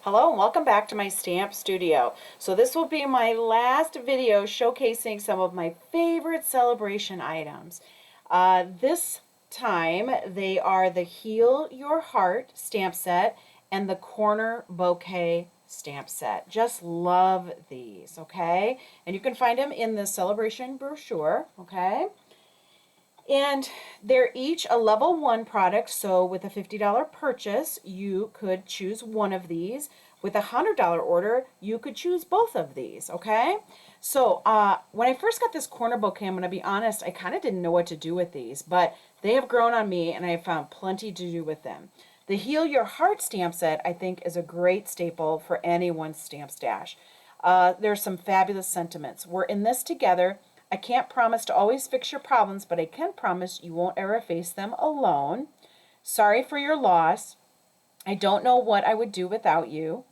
Hello and welcome back to my stamp studio. So this will be my last video showcasing some of my favorite celebration items. This time they are the Heal Your Heart stamp set and the Corner Bouquet stamp set. Just love these, okay? And you can find them in the celebration brochure, okay? And they're each a level 1 product, so with a $50 purchase, you could choose one of these. With a $100 order, you could choose both of these, okay? So when I first got this corner bouquet, I'm going to be honest, I kind of didn't know what to do with these, but they have grown on me and I have found plenty to do with them. The Heal Your Heart stamp set, I think, is a great staple for anyone's stamp stash. There's some fabulous sentiments. We're in this together. I can't promise to always fix your problems, but I can promise you won't ever face them alone. Sorry for your loss. I don't know what I would do without you.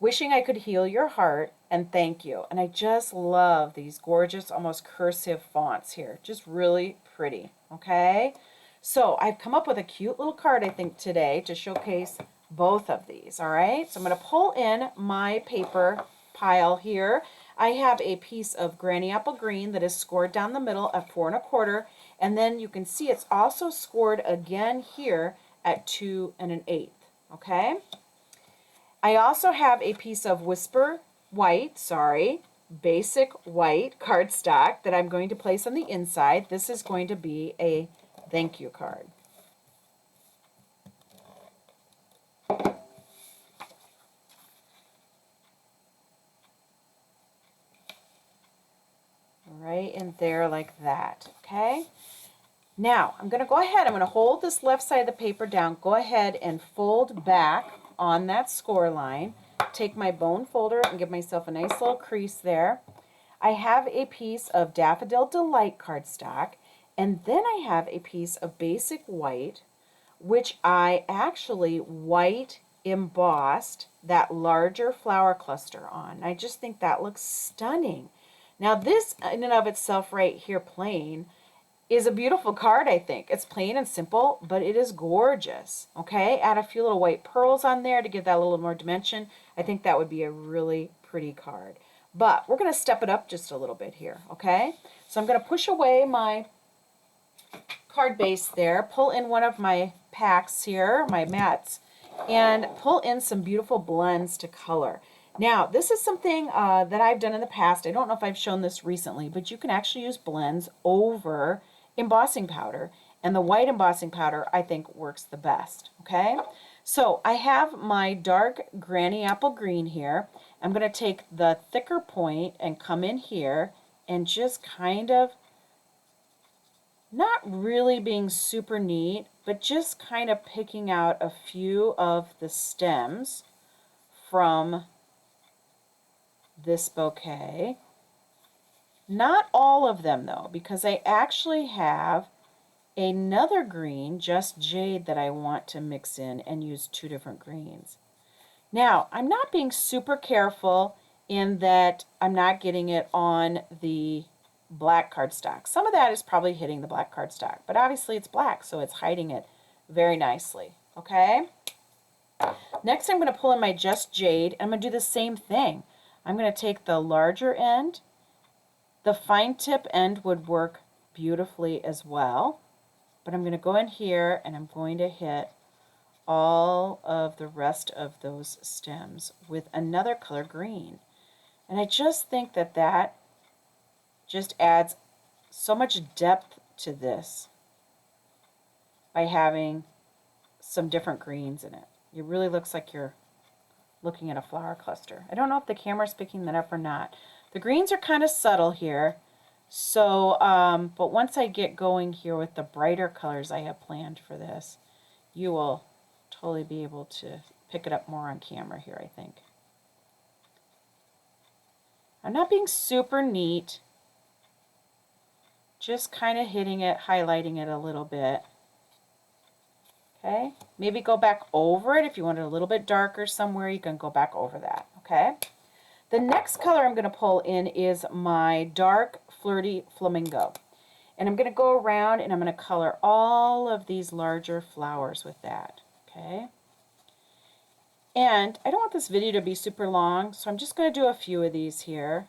Wishing I could heal your heart, and thank you. And I just love these gorgeous, almost cursive fonts here. Just really pretty, okay? So I've come up with a cute little card, I think, today to showcase both of these, all right? So I'm going to pull in my paper pile here. I have a piece of Granny Apple Green that is scored down the middle at 4 1/4, and then you can see it's also scored again here at 2 1/8, okay? I also have a piece of basic white cardstock that I'm going to place on the inside. This is going to be a thank you card. Right in there like that, okay? Now, I'm going to go ahead, I'm going to hold this left side of the paper down, go ahead and fold back on that score line, take my bone folder and give myself a nice little crease there. I have a piece of Daffodil Delight cardstock, and then I have a piece of basic white, which I actually white embossed that larger flower cluster on. I just think that looks stunning. Now this in and of itself right here plain is a beautiful card, I think. It's plain and simple, but it is gorgeous. Okay, add a few little white pearls on there to give that a little more dimension. I think that would be a really pretty card. But we're going to step it up just a little bit here, okay? So I'm going to push away my card base there, pull in one of my packs here, my mats, and pull in some beautiful blends to color. Now, this is something that I've done in the past. I don't know if I've shown this recently, but you can actually use blends over embossing powder, and the white embossing powder I think works the best, okay? So I have my dark Granny Apple Green here. I'm going to take the thicker point and come in here and just kind of, not really being super neat, but just kind of picking out a few of the stems from this bouquet. Not all of them though, because I actually have another green, just jade, that I want to mix in and use 2 different greens. Now, I'm not being super careful in that I'm not getting it on the black cardstock. Some of that is probably hitting the black cardstock, but obviously it's black, so it's hiding it very nicely, okay? Next, I'm going to pull in my Just Jade, and I'm going to do the same thing. I'm going to take the larger end. The fine tip end would work beautifully as well, but I'm going to go in here and I'm going to hit all of the rest of those stems with another color green. And I just think that that just adds so much depth to this by having some different greens in it. It really looks like you're looking at a flower cluster. I don't know if the camera's picking that up or not. The greens are kind of subtle here, so but once I get going here with the brighter colors I have planned for this, you will totally be able to pick it up more on camera here, I think. I'm not being super neat, just kind of hitting it, highlighting it a little bit. Okay, maybe go back over it. If you want it a little bit darker somewhere, you can go back over that, okay? The next color I'm going to pull in is my dark Flirty Flamingo. And I'm going to go around and I'm going to color all of these larger flowers with that, okay? And I don't want this video to be super long, so I'm just going to do a few of these here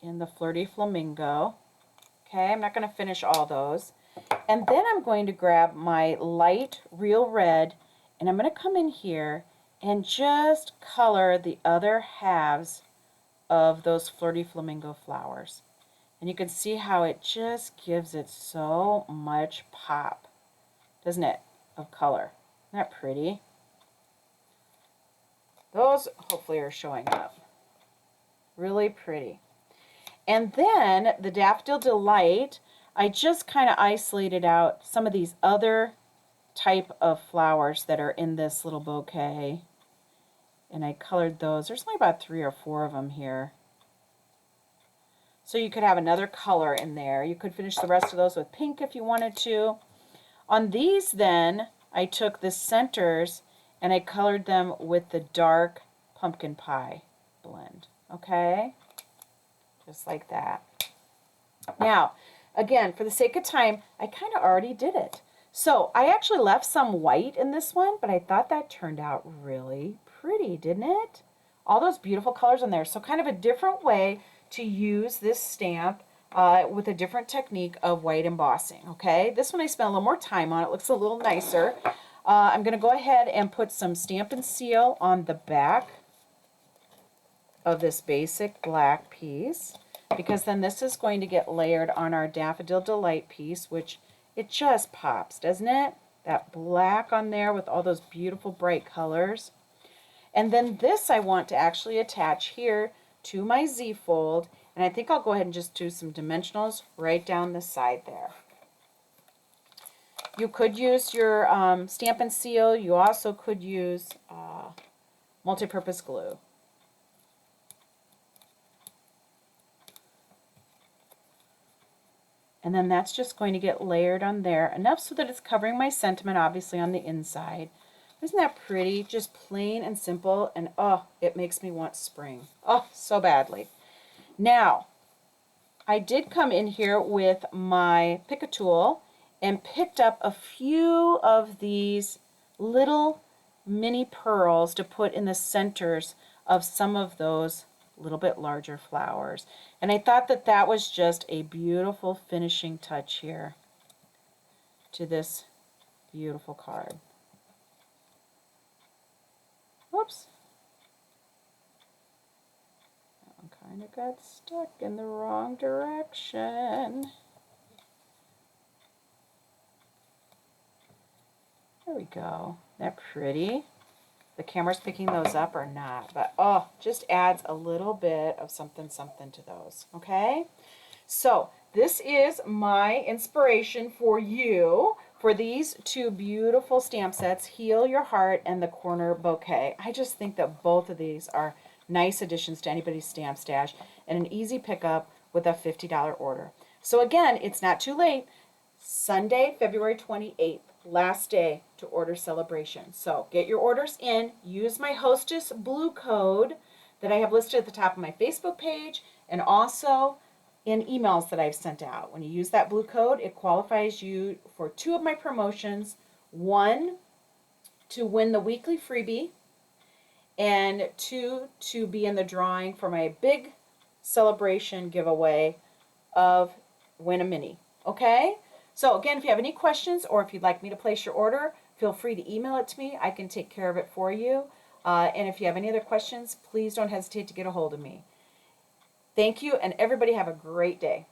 in the Flirty Flamingo. Okay, I'm not going to finish all those. And then I'm going to grab my light real red, and I'm going to come in here and just color the other halves of those Flirty Flamingo flowers. And you can see how it just gives it so much pop, doesn't it, of color. Isn't that pretty? Those hopefully are showing up. Really pretty. And then the Daffodil Delight, I just kind of isolated out some of these other type of flowers that are in this little bouquet. And I colored those. There's only about 3 or 4 of them here. So you could have another color in there. You could finish the rest of those with pink if you wanted to. On these then, I took the centers and I colored them with the dark pumpkin pie blend. Okay? Just like that. Now, again, for the sake of time, I kind of already did it. So I actually left some white in this one, but I thought that turned out really pretty, didn't it? All those beautiful colors in there. So kind of a different way to use this stamp with a different technique of white embossing, okay? This one I spent a little more time on. It looks a little nicer. I'm going to go ahead and put some Stampin' Seal on the back of this basic black piece, because then this is going to get layered on our Daffodil Delight piece, which it just pops, doesn't it? That black on there with all those beautiful bright colors. And then this I want to actually attach here to my Z-fold, and I think I'll go ahead and just do some dimensionals right down the side there. You could use your Stampin' Seal. You also could use multi-purpose glue. And then that's just going to get layered on there, enough so that it's covering my sentiment, obviously, on the inside. Isn't that pretty? Just plain and simple, and oh, it makes me want spring. Oh, so badly. Now, I did come in here with my pick-a-tool and picked up a few of these little mini pearls to put in the centers of some of those little bit larger flowers. And I thought that that was just a beautiful finishing touch here to this beautiful card. Whoops. That one kind of got stuck in the wrong direction. There we go. Isn't that pretty? The camera's picking those up or not, but oh, just adds a little bit of something to those, okay? So this is my inspiration for you for these 2 beautiful stamp sets, Heal Your Heart and the Corner Bouquet. I just think that both of these are nice additions to anybody's stamp stash and an easy pickup with a $50 order. So again, it's not too late. Sunday, February 28th. Last day to order Sale-A-Bration. So get your orders in. Use my Hostess Blue code that I have listed at the top of my Facebook page and also in emails that I've sent out. When you use that blue code, it qualifies you for 2 of my promotions. 1, to win the weekly freebie, and 2, to be in the drawing for my big Sale-A-Bration giveaway of Win a Mini. Okay? So again, if you have any questions or if you'd like me to place your order, feel free to email it to me. I can take care of it for you. And if you have any other questions, please don't hesitate to get a hold of me. Thank you, and everybody have a great day.